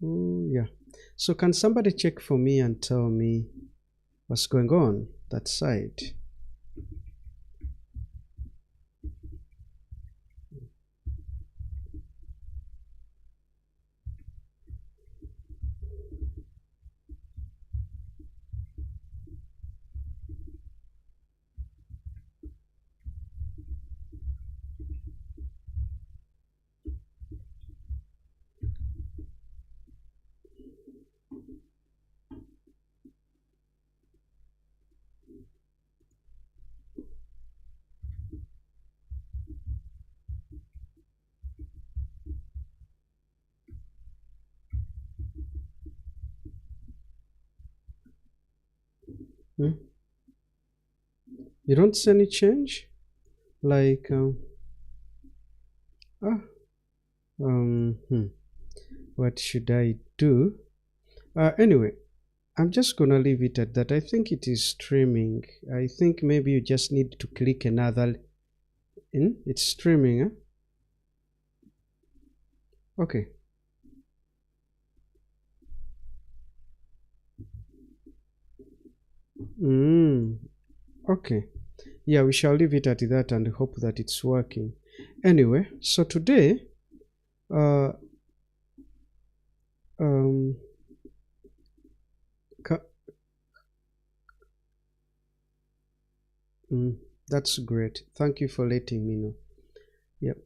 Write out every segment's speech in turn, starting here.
Oh, yeah. So can somebody check for me and tell me what's going on that side? Hmm? You don't see any change? Like, ah, what should I do? Anyway, I'm just gonna leave it at that. I think it is streaming. I think maybe you just need to click another. It's streaming, huh? Okay. Okay. Yeah, we shall leave it at that and hope that it's working. Anyway, so today, uh, um, that's great. Thank you for letting me know. Yep.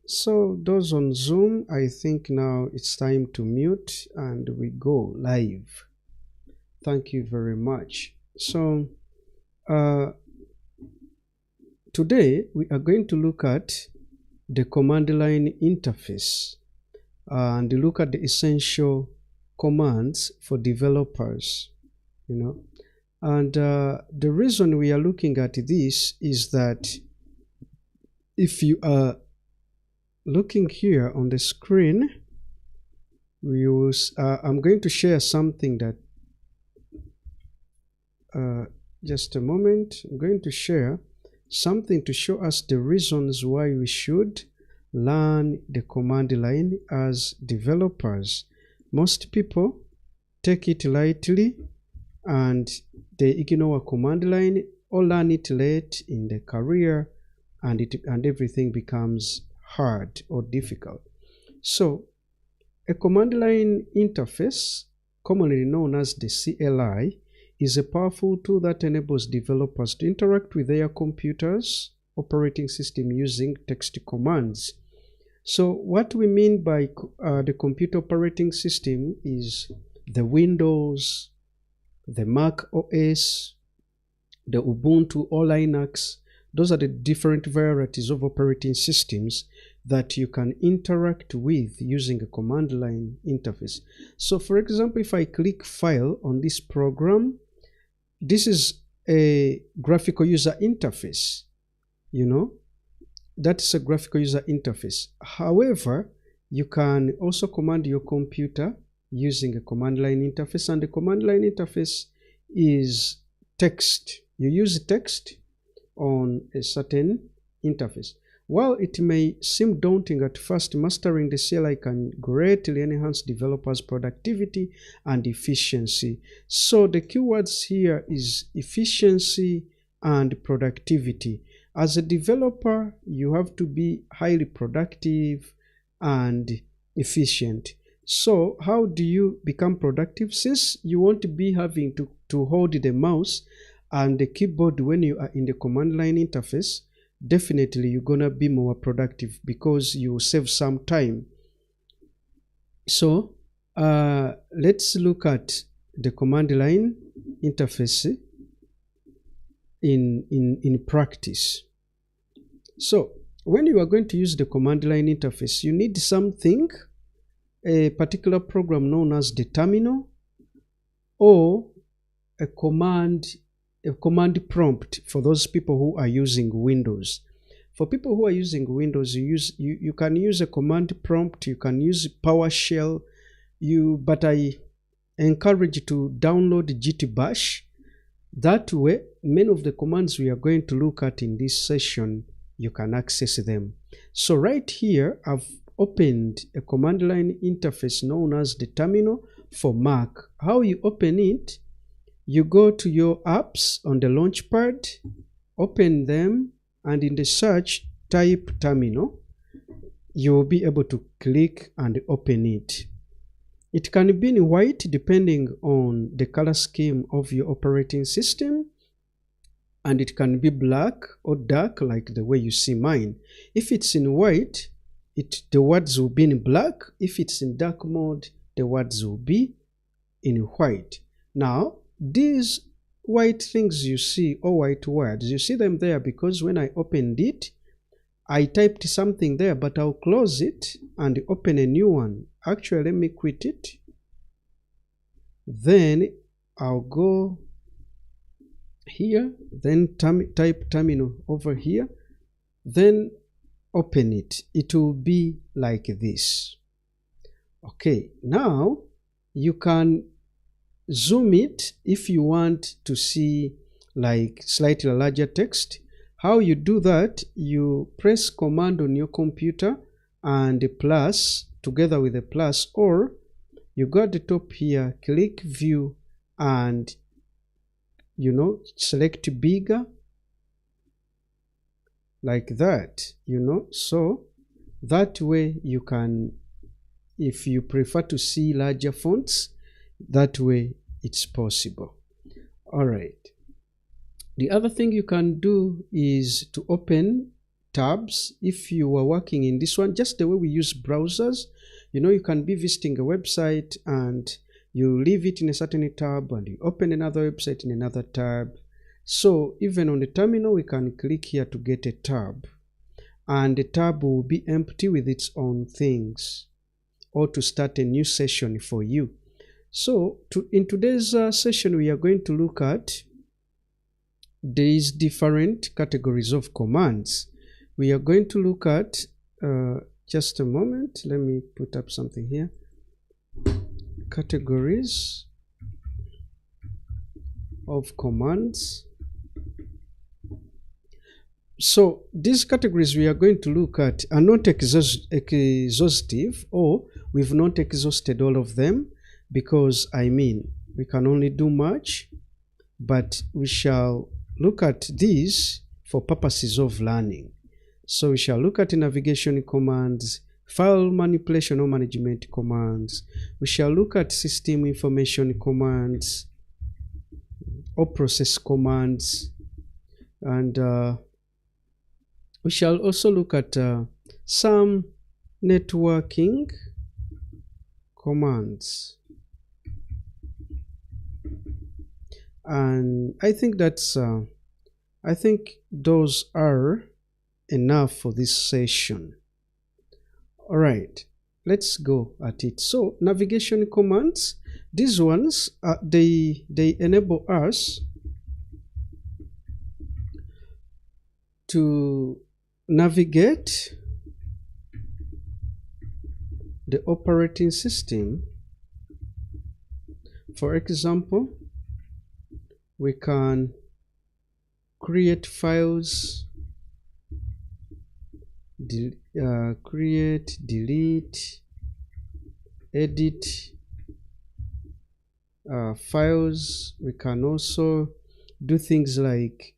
So those on Zoom, I think now it's time to mute and we go live. Thank you very much. So today we are going to look at the command line interface and look at the essential commands for developers, and the reason we are looking at this is that if you are looking here on the screen, I'm going to share something that just a moment. I'm going to share something to show us the reasons why we should learn the command line as developers. Most people take it lightly and they ignore command line or learn it late in the career, and everything becomes hard or difficult. So a command line interface, commonly known as the CLI, is a powerful tool that enables developers to interact with their computers operating system using text commands. So what we mean by the computer operating system is the Windows, the Mac OS, the Ubuntu or Linux. Those are the different varieties of operating systems that you can interact with using a command line interface. So for example, if I click File on this program, this is a graphical user interface, that's a graphical user interface. However, you can also command your computer using a command line interface, and the command line interface is text. You use text on a certain interface. While it may seem daunting at first, mastering the CLI can greatly enhance developers' productivity and efficiency. So the keywords here is efficiency and productivity. As a developer, you have to be highly productive and efficient. So how do you become productive? Since you won't be having to hold the mouse and the keyboard when you are in the command line interface, definitely you're gonna be more productive because you save some time. So let's look at the command line interface in practice. So when you are going to use the command line interface, you need something, a particular program known as the terminal, or a command prompt for those people who are using Windows. For people who are using Windows, you can use a command prompt, you can use PowerShell, but I encourage you to download GTBash. That way, many of the commands we are going to look at in this session, you can access them. So right here, I've opened a command line interface known as the terminal for Mac. How you open it? You go to your apps on the launchpad, open them, and in the search type terminal. You will be able to click and open it. It can be in white depending on the color scheme of your operating system, and it can be black or dark like the way you see mine. If it's in white, the words will be in black. If it's in dark mode, the words will be in white. Now, these white things you see, or white words, you see them there because when I opened it, I typed something there, but I'll close it and open a new one. Actually, let me quit it. Then I'll go here, then type terminal over here, then open it. It will be like this. Okay, now you can zoom it if you want to see like slightly larger text. How you do that? You press command on your computer and plus together with the plus, or you go at the top here, click view and select bigger like that, so that way you can, if you prefer to see larger fonts, that way it's possible. All right, the other thing you can do is to open tabs. If you are working in this one, just the way we use browsers, you can be visiting a website and you leave it in a certain tab and you open another website in another tab. So even on the terminal, we can click here to get a tab, and the tab will be empty with its own things, or to start a new session for you. So in today's session, we are going to look at these different categories of commands. We are going to look at, just a moment, let me put up something here. Categories of commands. So these categories we are going to look at are not exhaustive, or we've not exhausted all of them, because we can only do much, but we shall look at these for purposes of learning. So we shall look at navigation commands, file manipulation or management commands. We shall look at system information commands or process commands, and we shall also look at some networking commands. And I think those are enough for this session. All right, let's go at it. So navigation commands, these ones they enable us to navigate the operating system. For example, we can create files, create, delete, edit files. We can also do things like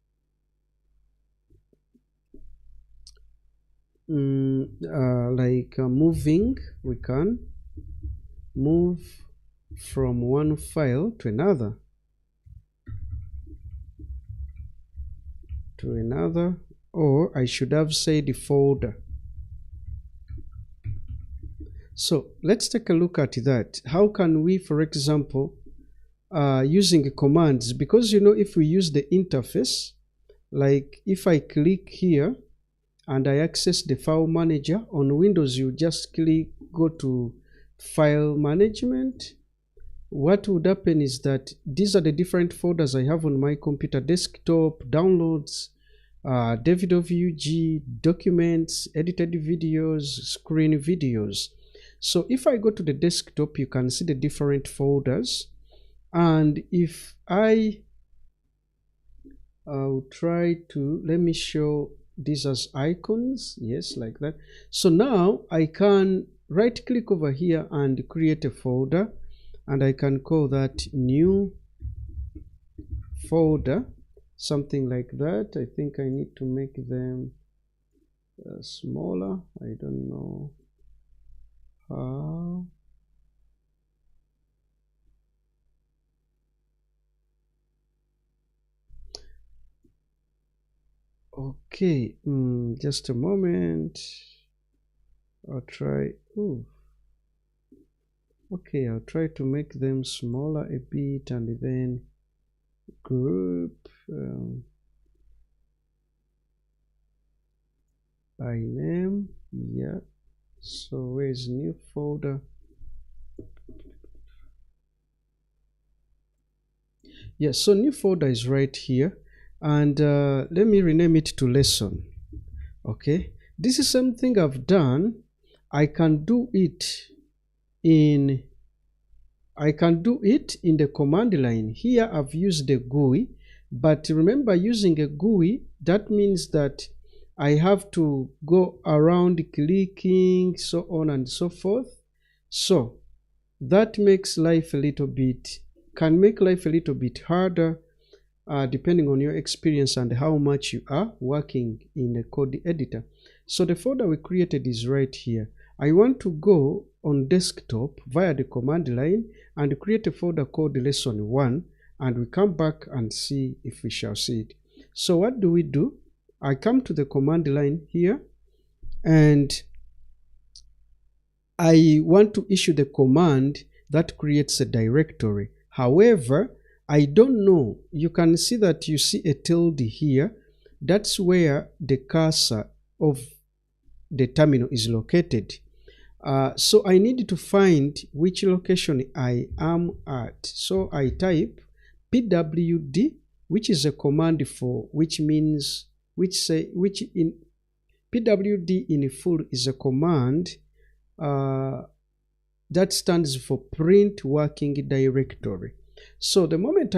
moving. We can move from one file to another, or I should have said folder. So let's take a look at that. How can we, for example, using commands, because if we use the interface, like if I click here and I access the file manager on Windows, you just go to file management. What would happen is that these are the different folders I have on my computer: desktop, downloads, DVG, documents, edited videos, screen videos. So if I go to the desktop, you can see the different folders. And if I'll try to, let me show these as icons, yes, like that. So now I can right click over here and create a folder, and I can call that new folder, something like that. I think I need to make them smaller. I don't know how. Okay, just a moment. I'll try. Ooh. Okay, I'll try to make them smaller a bit, and then group by name. Yeah. So where's new folder? Yes, so new folder is right here, and let me rename it to lesson. Okay, this is something I've done. I can do it in the command line. Here I've used a GUI, but remember, using a GUI, that means that I have to go around clicking, so on and so forth. So that makes life a little bit, can make life a little bit harder, depending on your experience and how much you are working in a code editor. So the folder we created is right here. I want to go on desktop via the command line and create a folder called lesson 1, and we come back and see if we shall see it. So what do we do? I come to the command line here, and I want to issue the command that creates a directory. However, I don't know. You can see that you see a tilde here. That's where the cursor of the terminal is located. So I need to find which location I am at. So I type pwd, which is a command for, which means, in pwd in full is a command that stands for print working directory. So the moment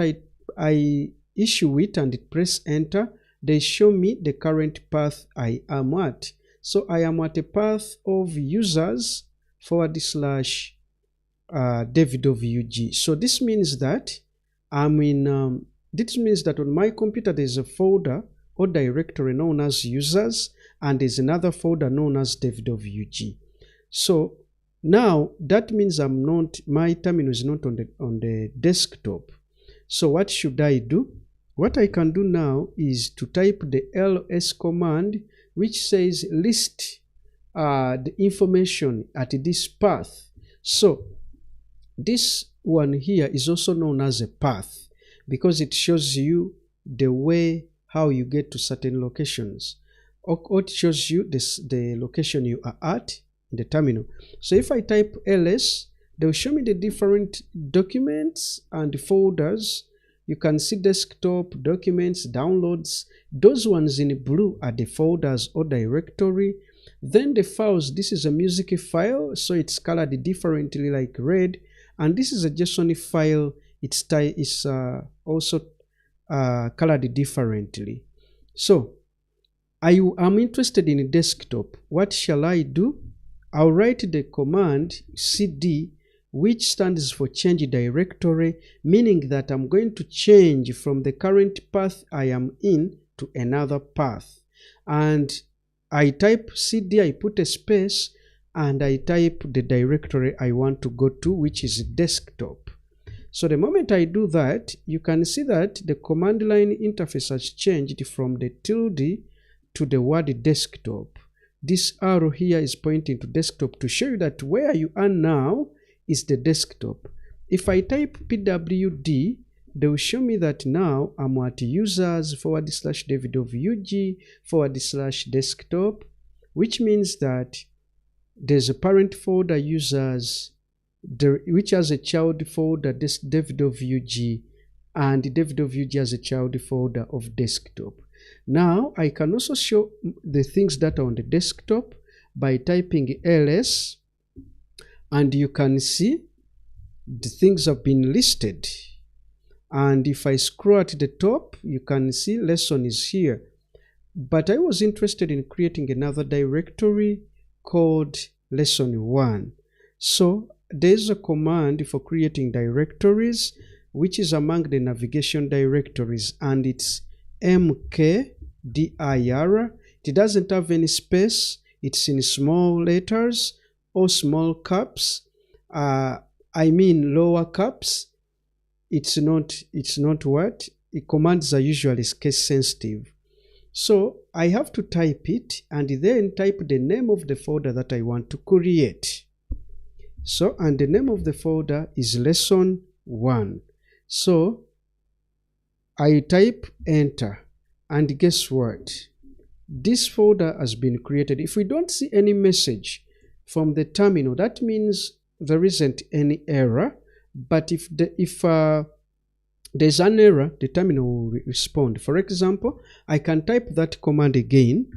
I issue it and press enter, they show me the current path I am at. So I am at a path of users /davidovug. So this means that I'm in, this means that on my computer there's a folder or directory known as users, and there's another folder known as davidovug. So now that means I'm not, my terminal is not on the desktop. So what should I do? What I can do now is to type the ls command, which says list the information at this path. So this one here is also known as a path because it shows you the way how you get to certain locations, or it shows you the location you are at in the terminal. So if I type ls, they'll show me the different documents and folders. You can see desktop, documents, downloads. Those ones in blue are the folders or directory. Then the files, this is a music file, so it's colored differently like red. And this is a JSON file, it's also colored differently. So I am interested in a desktop. What shall I do? I'll write the command cd, which stands for change directory, meaning that I'm going to change from the current path I am in to another path. And I type cd, I put a space, and I type the directory I want to go to, which is desktop. So the moment I do that, you can see that the command line interface has changed from the tilde to the word desktop. This arrow here is pointing to desktop to show you that where you are now is the desktop. If I type pwd, they will show me that now I'm at users /davidovug /desktop, which means that there's a parent folder users, which has a child folder davidovug, and davidovug has a child folder of desktop. Now I can also show the things that are on the desktop by typing ls, and you can see the things have been listed. And if I scroll at the top, you can see lesson is here. but I was interested in creating another directory called lesson 1. So there's a command for creating directories, which is among the navigation directories, and it's mkdir. It doesn't have any space. It's in small letters or small caps. I mean lower caps. It's not what? Commands are usually case sensitive. So I have to type it and then type the name of the folder that I want to create. So, and the name of the folder is lesson 1. So I type enter, and guess what? This folder has been created. If we don't see any message from the terminal, that means there isn't any error. But if there's an error, the terminal will respond. For example, I can type that command again,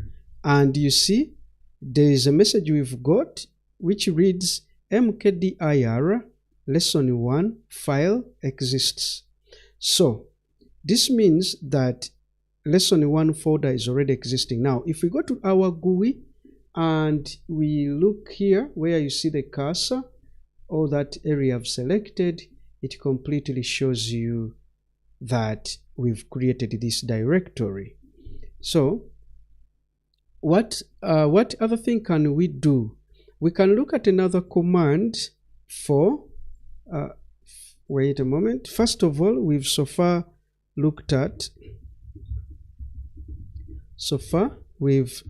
and you see there is a message we've got which reads mkdir lesson 1 file exists. So this means that lesson 1 folder is already existing. Now if we go to our GUI and we look here where you see the cursor or that area I've selected, it completely shows you that we've created this directory. So what other thing can we do? We can look at another command for wait a moment. First of all, we've so far we've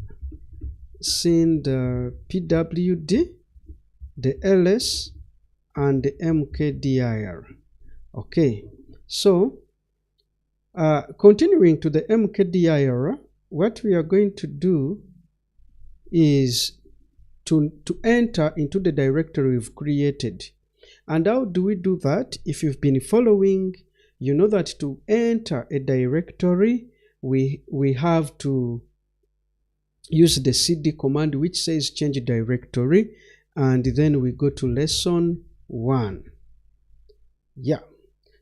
seen the pwd, the ls, and the mkdir. Okay, so continuing to the mkdir, what we are going to do is to enter into the directory we've created. And how do we do that? If you've been following, you know that to enter a directory, we have to use the cd command, which says change directory, and then we go to lesson 1. Yeah,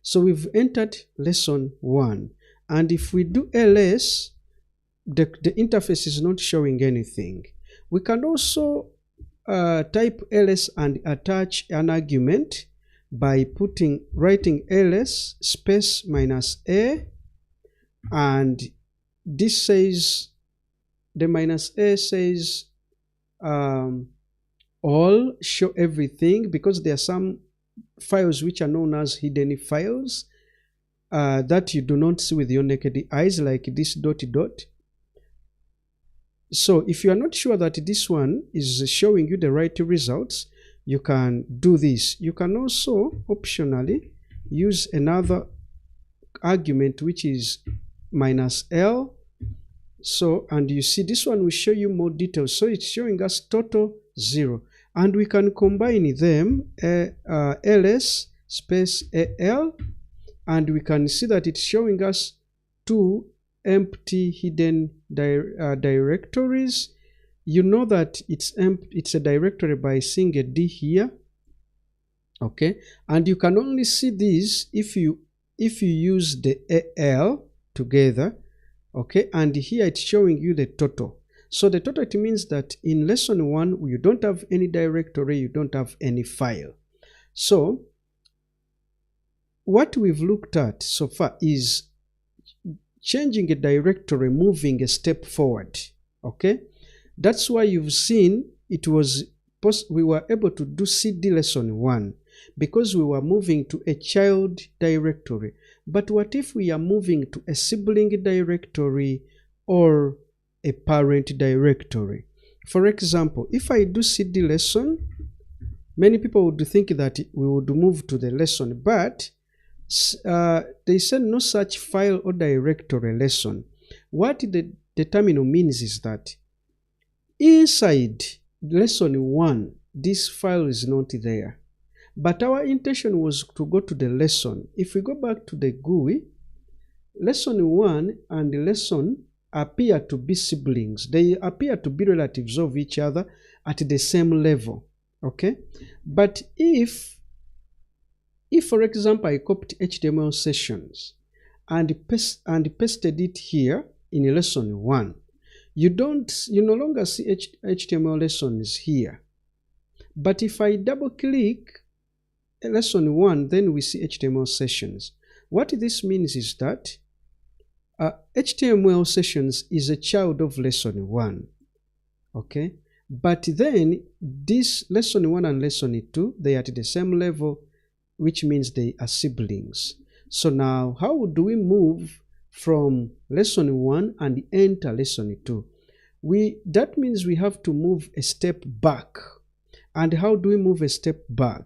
so we've entered lesson 1, and if we do ls, the interface is not showing anything. We can also type ls and attach an argument by writing ls space -a, and this says, the -a says all, show everything, because there are some files which are known as hidden files that you do not see with your naked eyes, like this ... So if you are not sure that this one is showing you the right results, you can do this. You can also optionally use another argument, which is -l. So, and you see this one will show you more details. So it's showing us total 0, and we can combine them, ls space al, and we can see that it's showing us 2 empty hidden directories. You know that it's a directory by seeing a D here. Okay, and you can only see this if you use the AL together. Okay, and here it's showing you the total. So the total, it means that in lesson 1 you don't have any directory, you don't have any file. So what we've looked at so far is changing a directory, moving a step forward. Okay, that's why you've seen we were able to do cd lesson 1 because we were moving to a child directory. But what if we are moving to a sibling directory or a parent directory? For example, if I do cd lesson, many people would think that we would move to the lesson, but they said no such file or directory lesson. What the terminal means is that inside lesson 1, this file is not there. But our intention was to go to the lesson. If we go back to the GUI, lesson 1 and the lesson appear to be siblings. They appear to be relatives of each other at the same level. Okay? But if for example I copied HTML sessions and pasted it here in lesson 1, you no longer see HTML lessons here. But if I double click lesson 1, then we see HTML sessions. What this means is that HTML sessions is a child of lesson 1. Okay, but then this lesson 1 and lesson 2, they are at the same level, which means they are siblings. So now how do we move from lesson 1 and enter lesson 2? That means we have to move a step back. And how do we move a step back?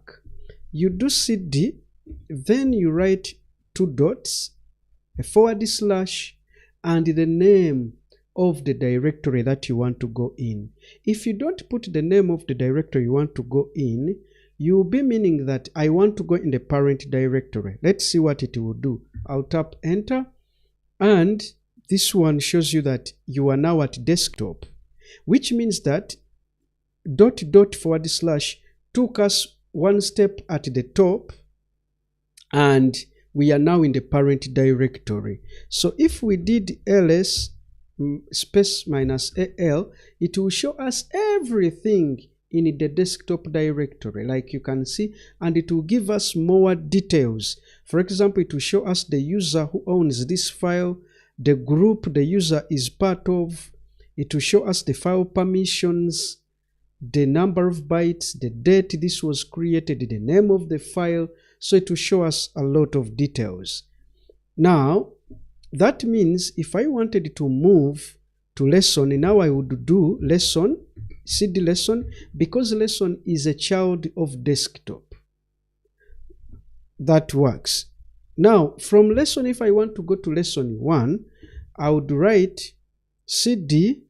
You do CD, then you write 2 dots, a /, and the name of the directory that you want to go in. If you don't put the name of the directory you want to go in, you will be meaning that I want to go in the parent directory. Let's see what it will do. I'll tap enter, and this one shows you that you are now at desktop, which means that ... took us one step at the top, and we are now in the parent directory. So if we did ls space -al, it will show us everything in the desktop directory, like you can see, and it will give us more details. For example, it will show us the user who owns this file, the group the user is part of. It will show us the file permissions, the number of bytes, the date this was created, the name of the file. So it will show us a lot of details. Now, that means if I wanted to move to lesson, now I would do lesson, cd lesson, because lesson is a child of desktop. That works. Now, from lesson, if I want to go to lesson 1, I would write cd ...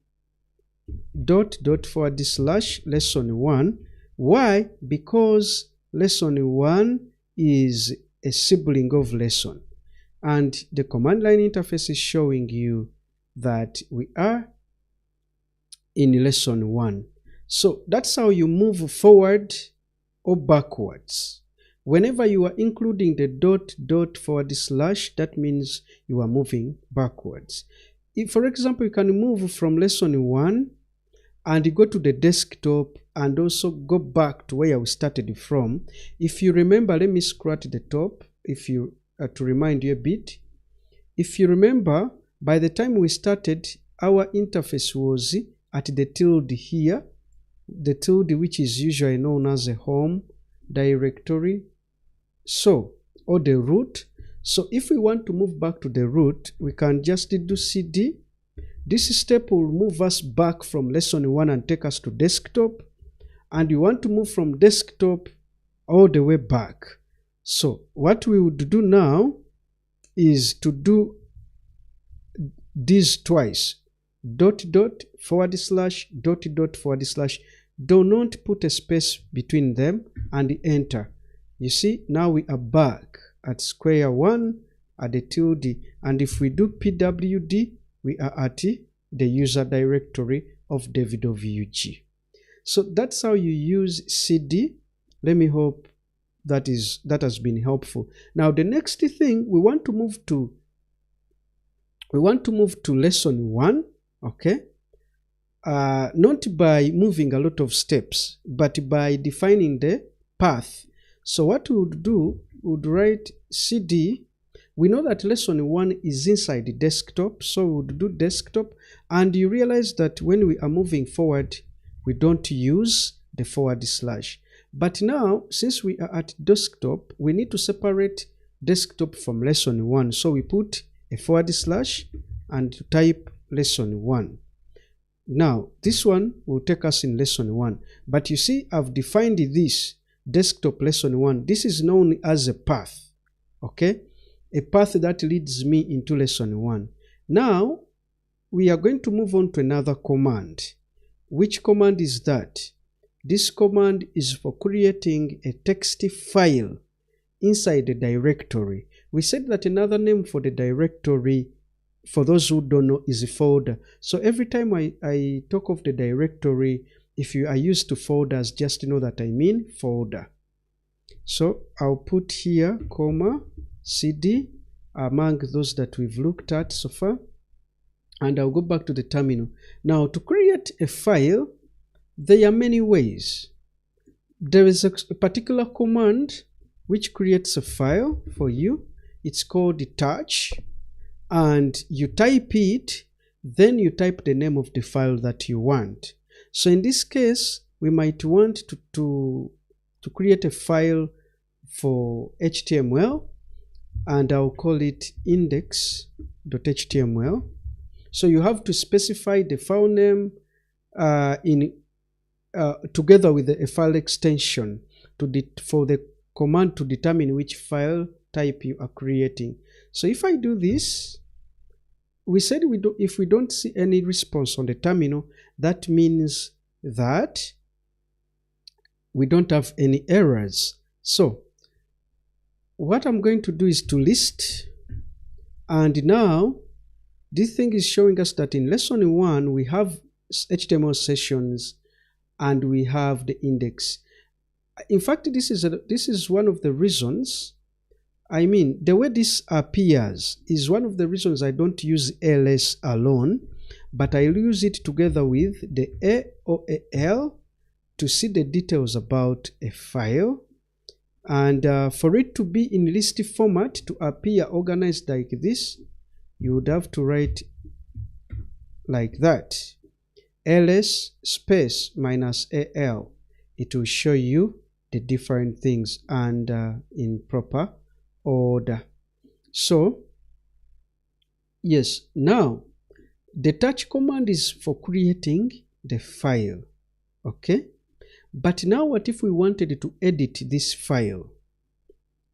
lesson 1. Why? Because lesson 1 is a sibling of lesson, and the command line interface is showing you that we are in lesson 1. So that's how you move forward or backwards. Whenever you are including the ... that means you are moving backwards. If, for example, you can move from lesson 1 and go to the desktop and also go back to where we started from. If you remember, let me scroll at the top if you to remind you a bit. If you remember, by the time we started, our interface was at the tilde here, the tilde which is usually known as a home directory, so, or the root. So if we want to move back to the root, we can just do cd. This step will move us back from lesson 1 and take us to desktop, and you want to move from desktop all the way back. So what we would do now is to do this twice, ... /, ... do not put a space between them, and enter. You see, now we are back at square 1 at the tilde, and if we do pwd, we are at the user directory of david.vug. So that's how you use cd. Let me hope that has been helpful. Now the next thing, we want to move to lesson 1, okay? Not by moving a lot of steps, but by defining the path. So what we would do, we would write cd. We know that lesson 1 is inside the desktop, so we would do desktop, and you realize that when we are moving forward, we don't use the /. But now, since we are at desktop, we need to separate desktop from lesson 1. So we put a / and type lesson 1. Now, this one will take us in lesson 1. But you see, I've defined this desktop lesson 1. This is known as a path, okay? A path that leads me into lesson 1. Now, we are going to move on to another command. Which command is that? This command is for creating a text file inside the directory. We said that another name for the directory, for those who don't know, is a folder. So every time I talk of the directory, if you are used to folders, just know that I mean folder. So I'll put here, comma, cd, among those that we've looked at so far. and I'll go back to the terminal. Now, to create a file, there are many ways. There is a particular command which creates a file for you. It's called touch, and you type it, then you type the name of the file that you want. So in this case, we might want to create a file for HTML, and I'll call it index.html. So you have to specify the file name together with a file extension for the command to determine which file type you are creating. So if I do this, we said if we don't see any response on the terminal, that means that we don't have any errors. So what I'm going to do is to list, and now this thing is showing us that in lesson 1 we have HTML sessions and we have the index. In fact, this is one of the reasons, I mean, the way this appears is one of the reasons I don't use ls alone, but I use it together with the a or al to see the details about a file. And for it to be in list format, to appear organized like this, you would have to write like that, ls space minus al. It will show you the different things and in proper order. So yes, now the touch command is for creating the file, okay? But now what if we wanted to edit this file?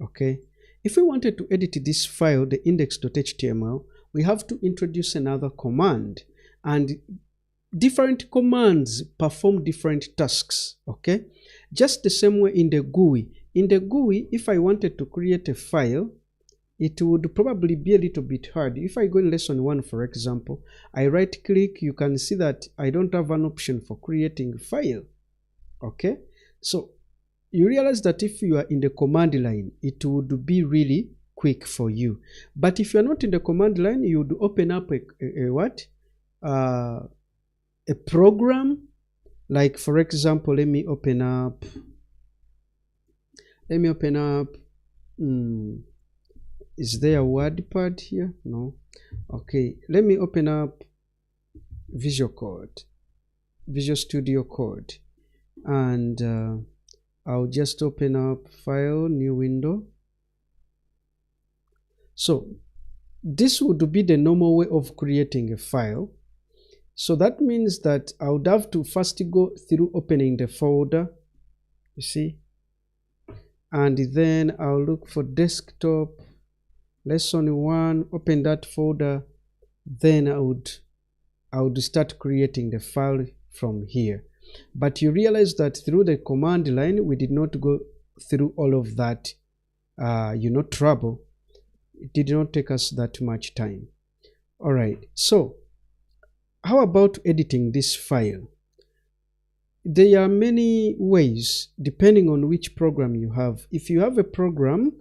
Okay, if we wanted to edit this file, the index.html, we have to introduce another command, and different commands perform different tasks, okay? Just the same way in the GUI. In the GUI, if I wanted to create a file, it would probably be a little bit hard. If I go in lesson 1, for example, I right click, you can see that I don't have an option for creating a file. Okay, so you realize that if you are in the command line, it would be really quick for you. But if you're not in the command line, you would open up a program. Like for example, let me open up is there a WordPad here? No. Okay, let me open up Visual Studio Code, and I'll just open up file, new window. So this would be the normal way of creating a file. So that means that I would have to first go through opening the folder, you see, and then I'll look for desktop, lesson 1, open that folder, then I would start creating the file from here. But you realize that through the command line, we did not go through all of that, trouble. It did not take us that much time. All right, so how about editing this file? There are many ways depending on which program you have. If you have a program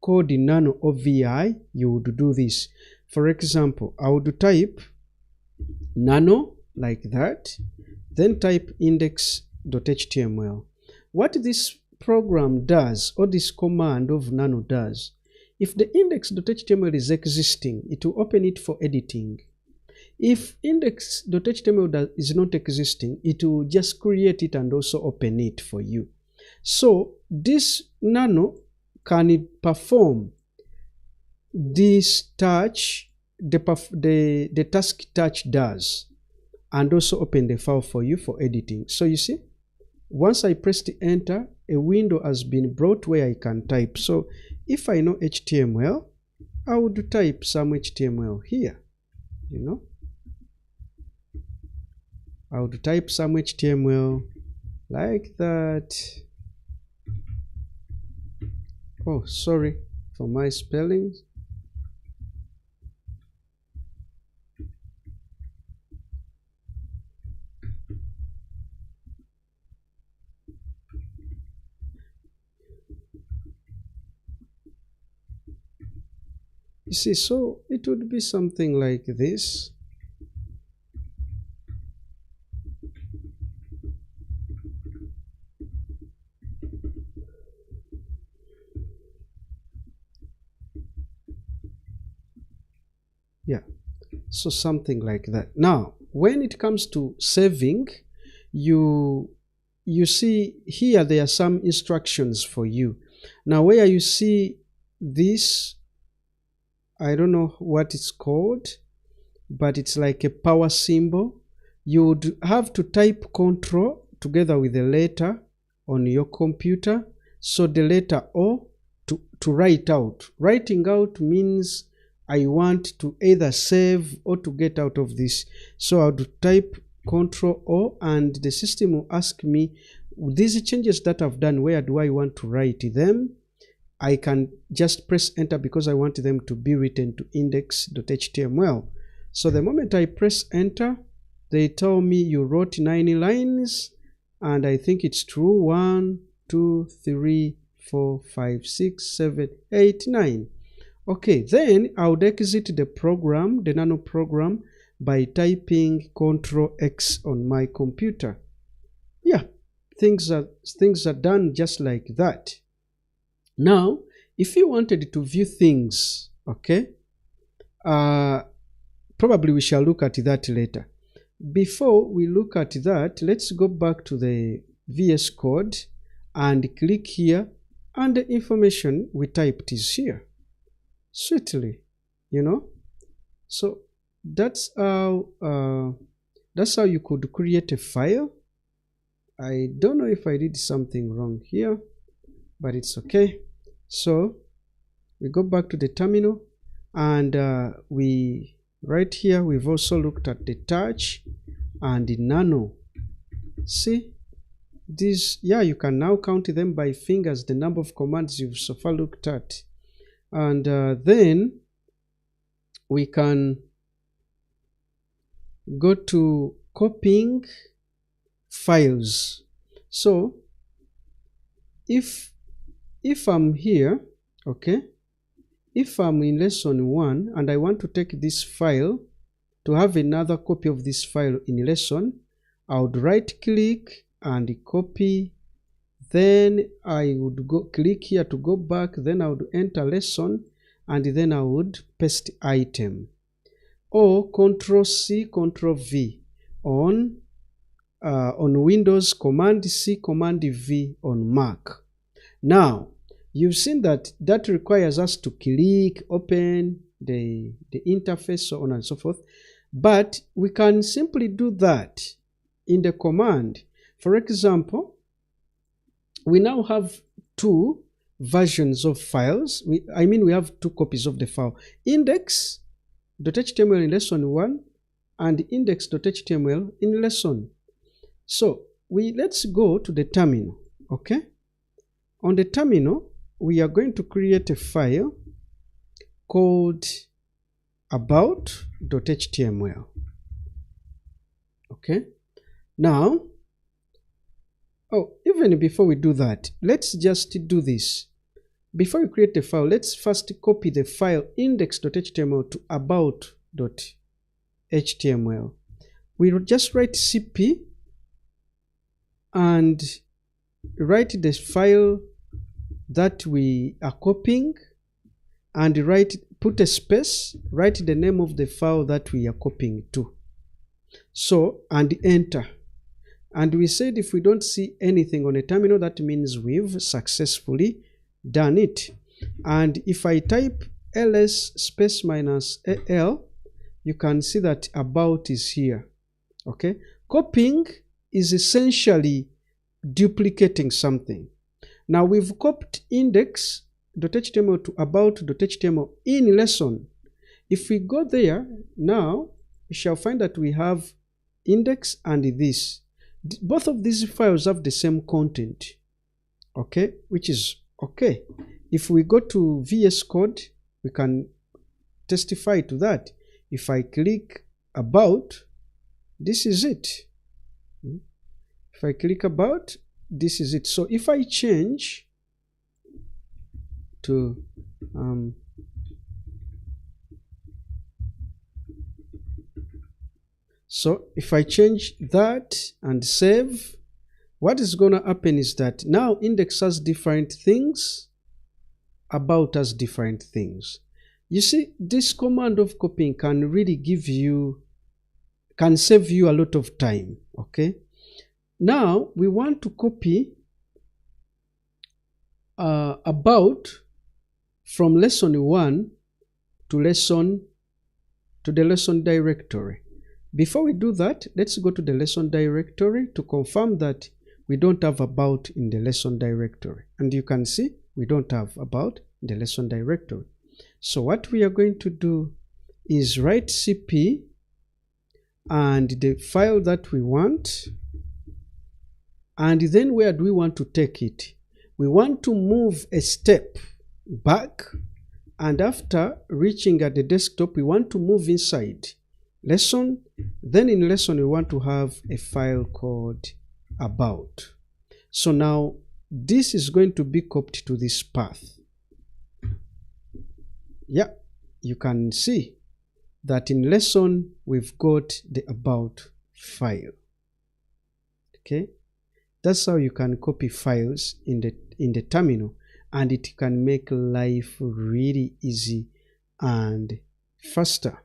called Nano OVI, you would do this. For example, I would type nano like that, then type index.html. What this program does, or this command of nano does, if the index.html is existing, it will open it for editing. If index.html is not existing, it will just create it and also open it for you. So this nano can perform this touch, the task touch does, and also open the file for you for editing. So you see, once I pressed enter, a window has been brought where I can type. So if I know HTML, I would type some HTML here, you know. I would type some HTML like that. Oh, sorry for my spellings. You see, so it would be something like this. Yeah, so something like that. Now when it comes to saving, you see here there are some instructions for you. Now where you see this, I don't know what it's called, but it's like a power symbol. You would have to type control together with the letter on your computer. So the letter O to write out. Writing out means I want to either save or to get out of this. So I would type Control O, and the system will ask me, these changes that I've done, where do I want to write them? I can just press enter because I want them to be written to index.html. So the moment I press enter, they tell me you wrote 9 lines, and I think it's true. 1, 2, 3, 4, 5, 6, 7, 8, 9. Okay, then I would exit the program, the nano program, by typing Ctrl X on my computer. Yeah, things are done just like that. Now, if you wanted to view things, okay, probably we shall look at that later. Before we look at that, let's go back to the VS Code and click here, and the information we typed is here. Sweetly, you know. So that's how you could create a file. I don't know if I did something wrong here, but it's okay. So we go back to the terminal, and we right here we've also looked at the touch and the nano. See these, yeah, you can now count them by fingers, the number of commands you've so far looked at. And then we can go to copying files. So if I'm here, okay, if I'm in lesson 1 and I want to take this file to have another copy of this file in lesson, I would right click and copy. Then I would go click here to go back, then I would enter lesson, and then I would paste item, or Ctrl C Ctrl V on Windows, Command C Command V on Mac. Now you've seen that requires us to click, open the interface, so on and so forth, but we can simply do that in the command. For example, we now have 2 versions of files. We have 2 copies of the file, index.html in lesson 1 and index.html in lesson. So let's go to the terminal. Okay, on the terminal we are going to create a file called about.html. okay, now even before we do that, let's just do this. Before we create the file, let's first copy the file index.html to about.html. We'll just write cp and write the file that we are copying, and put a space, write the name of the file that we are copying to. So, and enter. And we said if we don't see anything on a terminal, that means we've successfully done it. And if I type ls space minus al, you can see that about is here. Okay, copying is essentially duplicating something. Now we've copied index.html to about.html in lesson. If we go there now, we shall find that we have index and this. Both of these files have the same content, okay, which is okay. If we go to VS Code, we can testify to that. If I click about, this is it. If I click about, this is it. So if I change to so if I change that and save, what is going to happen is that now index has different things, about has different things. You see, this command of copying can really can save you a lot of time. Okay. Now we want to copy about from lesson 1 to the lesson directory. Before we do that, let's go to the lesson directory to confirm that we don't have about in the lesson directory. And you can see we don't have about in the lesson directory. So what we are going to do is write cp and the file that we want, and then where do we want to take it? We want to move a step back, and after reaching at the desktop we want to move inside lesson. Then in lesson we want to have a file called about. So now this is going to be copied to this path. Yeah, you can see that in lesson we've got the about file. Okay, that's how you can copy files in the terminal, and it can make life really easy and faster.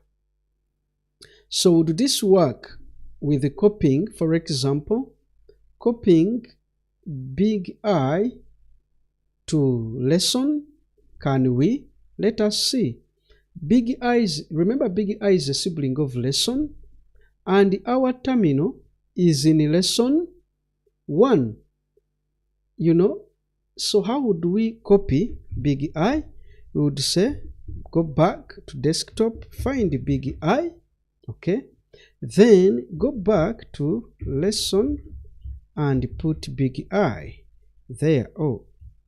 So would this work with the copying? For example, copying big I to lesson. Can we? Let us see. Big I remember big I is a sibling of lesson, and our terminal is in lesson 1. You know, so how would we copy big I? We would say go back to desktop, find big I. Okay, then go back to lesson and put big I there. Oh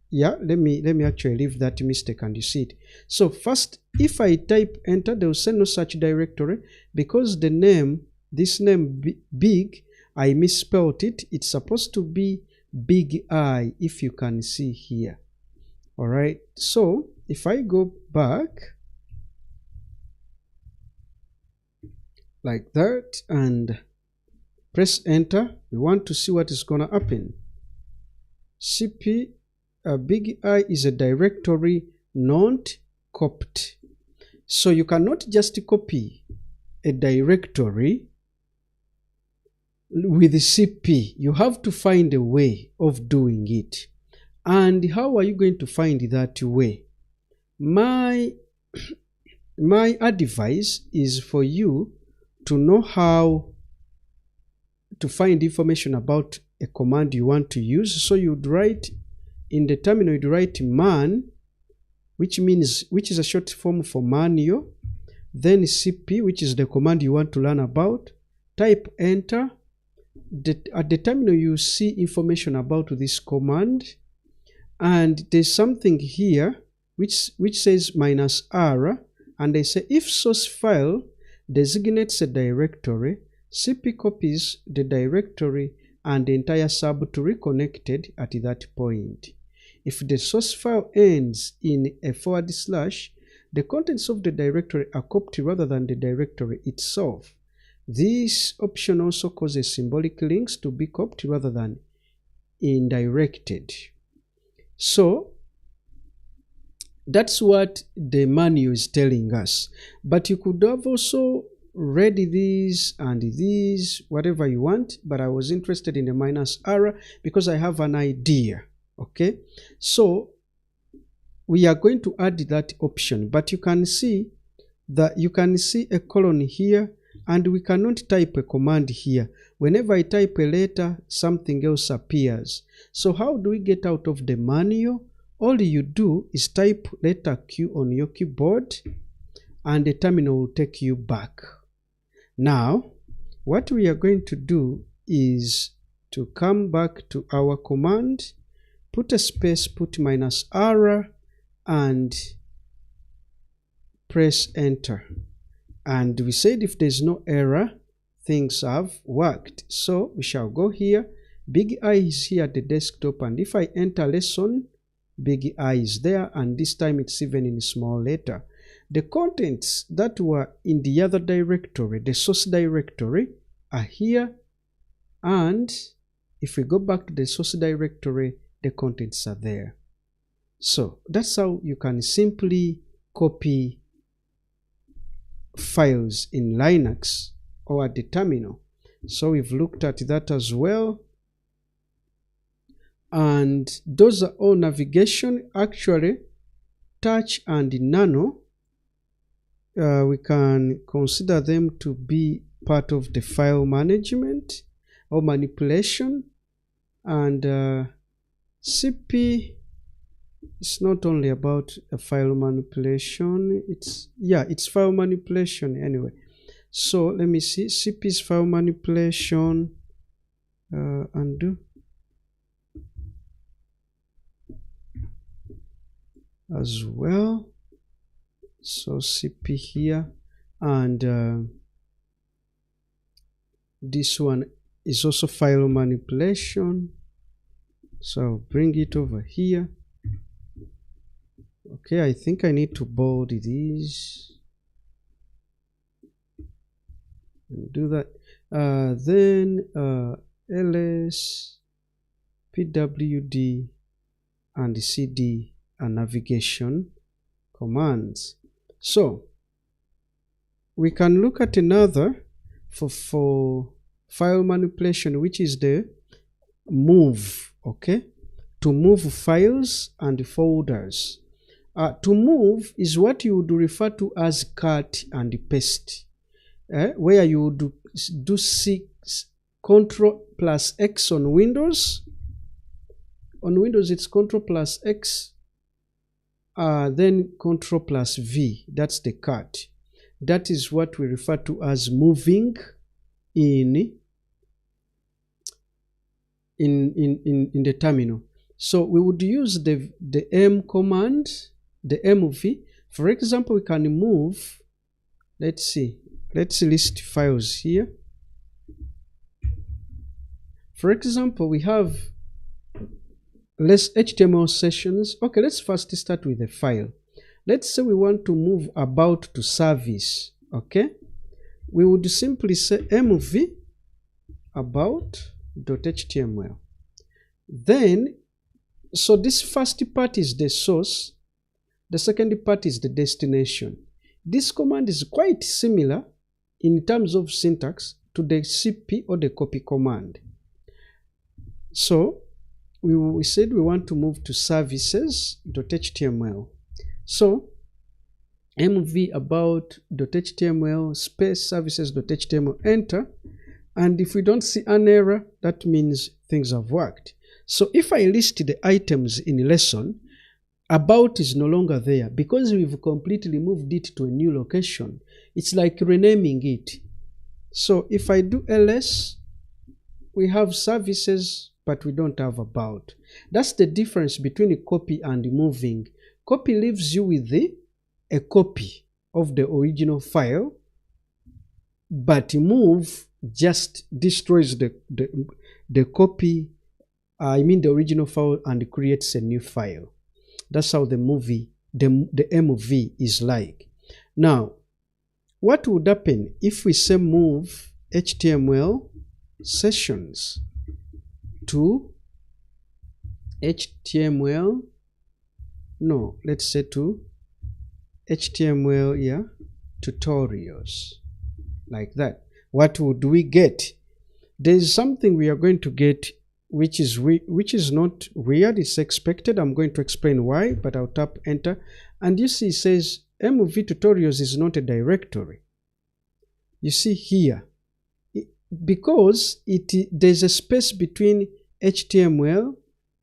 yeah, let me actually leave that mistake and you see it. So first, if I type enter, they will say no such directory, because the name, this name big, I misspelled it. It's supposed to be big I, if you can see here. All right, so if I go back like that and press enter, we want to see what is gonna happen. cp big I is a directory not copied. So you cannot just copy a directory with cp. You have to find a way of doing it. And how are you going to find that way? My advice is for you to know how to find information about a command you want to use. So you'd write in the terminal, you'd write man, which is a short form for manual, then cp, which is the command you want to learn about. Type enter. At the terminal you see information about this command, and there's something here which says -r, and they say if source file designates a directory, cp copies the directory and the entire subtree connected at that point. If the source file ends in a /, the contents of the directory are copied rather than the directory itself. This option also causes symbolic links to be copied rather than indirected. So that's what the manual is telling us. But you could have also read these and these, whatever you want, but I was interested in the -r because I have an idea. Okay, so we are going to add that option, but you can see that you can see a colon here, and we cannot type a command here. Whenever I type a letter, something else appears. So how do we get out of the manual? All you do is type letter Q on your keyboard, and the terminal will take you back. Now, what we are going to do is to come back to our command, put a space, put -r, and press enter. And we said if there's no error, things have worked. So we shall go here. Big I is here at the desktop, and if I enter lesson, big I is there, and this time it's even in small letter. The contents that were in the other directory, the source directory, are here, and if we go back to the source directory, the contents are there. So that's how you can simply copy files in Linux or at the terminal. So we've looked at that as well. And those are all navigation. Actually, touch and nano, we can consider them to be part of the file management or manipulation. And CP is not only about a file manipulation, it's file manipulation anyway. So let me see, CP's file manipulation, undo, as well. So CP here, and this one is also file manipulation. So I'll bring it over here. Okay, I think I need to bold these and do that. Then ls, pwd, and cd are navigation commands. So we can look at another for file manipulation, which is the move. Okay, to move files and folders. To move is what you would refer to as cut and paste, where you would do Control plus X on Windows. On Windows, it's Control plus X, then Control plus V. That's the cut. That is what we refer to as moving in the terminal. So we would use the M command, the mv. For example, we can move, let's list files here. For example, we have less HTML sessions. Okay, let's first start with the file. Let's say we want to move about to service. Okay, we would simply say mv about.html. Then, so this first part is the source, the second part is the destination. This command is quite similar in terms of syntax to the cp or the copy command. So we said we want to move to services.html. So mv about.html space services.html, enter. And if we don't see an error, that means things have worked. So if I list the items in lesson, about is no longer there because we've completely moved it to a new location. It's like renaming it. So if I do ls, we have services, but we don't have about. That's the difference between a copy and moving. Copy leaves you with a copy of the original file, but move just destroys the copy, the original file, and creates a new file. That's how the MV is like. Now, what would happen if we say move HTML sessions to HTML, no, let's say to HTML, tutorials, like that. What would we get? There's something we are going to get which is not weird, it's expected. I'm going to explain why, but I'll tap enter, and you see it says MV tutorials is not a directory. You see here, because there's a space between HTML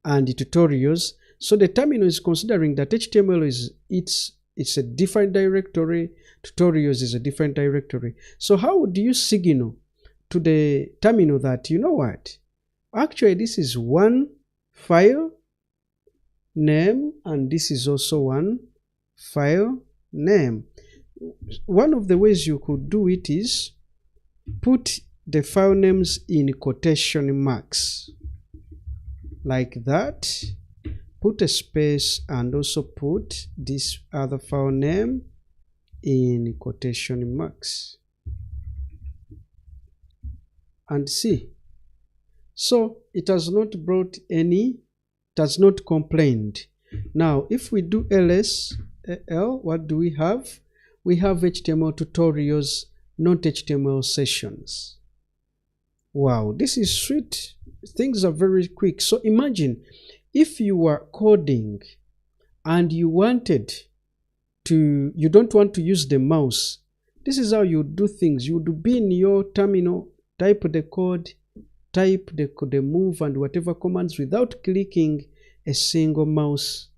and the tutorials, so the terminal is considering that HTML it's a different directory, tutorials is a different directory. So how do you signal to the terminal that, you know what, actually this is one file name and this is also one file name? One of the ways you could do it is put the file names in quotation marks like that, put a space, and also put this other file name in quotation marks, and see. So it has not brought any, it has not complained. Now if we do ls, what do we have? we have HTML tutorials, not HTML sessions. Wow, this is sweet. Things are very quick. So imagine if you were coding and you don't want to use the mouse. This is how you do things. You would be in your terminal, type the code, type the move and whatever commands without clicking a single mouse